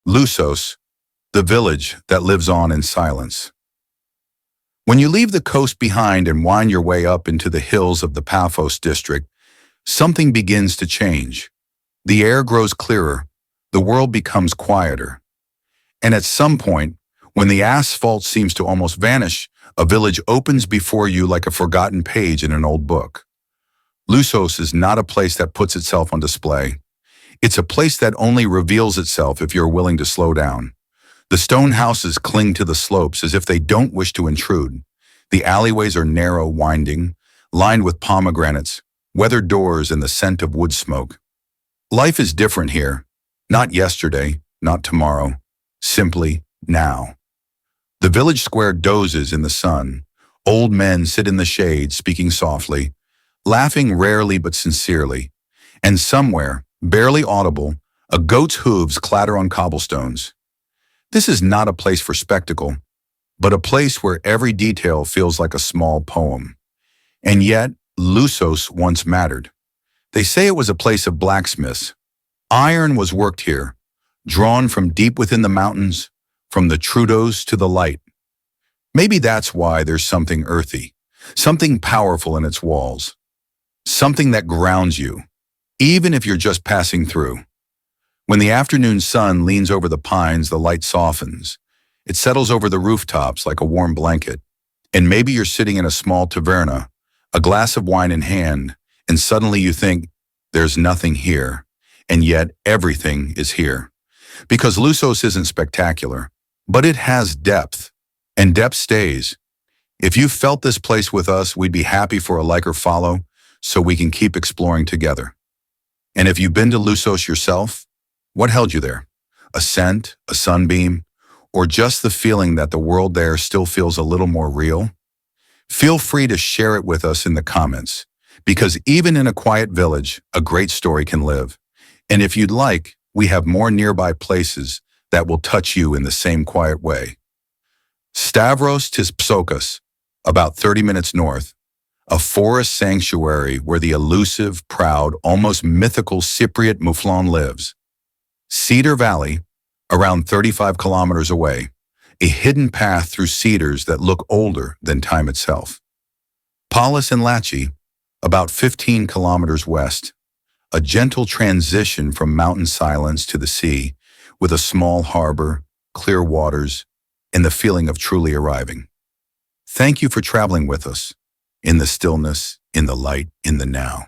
Lysos, the village that lives on in silence. When you leave the coast behind and wind your way up into the hills of the Paphos district, something begins to change. The air grows clearer, the world becomes quieter. And at some point, when the asphalt seems to almost vanish, a village opens before you like a forgotten page in an old book. Lysos is not a place that puts itself on display. It's a place that only reveals itself if you're willing to slow down. The stone houses cling to the slopes as if they don't wish to intrude. The alleyways are narrow, winding, lined with pomegranates, weathered doors, and the scent of wood smoke. Life is different here. Not yesterday, not tomorrow. Simply now. The village square dozes in the sun. Old men sit in the shade, speaking softly, laughing rarely but sincerely. And somewhere, barely audible, a goat's hooves clatter on cobblestones. This is not a place for spectacle, but a place where every detail feels like a small poem. And yet, Lysos once mattered. They say it was a place of blacksmiths. Iron was worked here, drawn from deep within the mountains, from the Troodos to the light. Maybe that's why there's something earthy, something powerful in its walls, something that grounds you, even if you're just passing through. When the afternoon sun leans over the pines, the light softens. It settles over the rooftops like a warm blanket. And maybe you're sitting in a small taverna, a glass of wine in hand, and suddenly you think, there's nothing here. And yet everything is here. Because Lysos isn't spectacular, but it has depth. And depth stays. If you felt this place with us, we'd be happy for a like or follow so we can keep exploring together. And if you've been to Lysos yourself, what held you there? A scent, a sunbeam, or just the feeling that the world there still feels a little more real? Feel free to share it with us in the comments, because even in a quiet village, a great story can live. And if you'd like, we have more nearby places that will touch you in the same quiet way. Stavros to Psokas, about 30 minutes north, a forest sanctuary where the elusive, proud, almost mythical Cypriot mouflon lives. Cedar Valley, around 35 kilometers away, a hidden path through cedars that look older than time itself. Polis Latchi, about 15 kilometers west, a gentle transition from mountain silence to the sea, with a small harbor, clear waters, and the feeling of truly arriving. Thank you for traveling with us, in the stillness, in the light, in the now.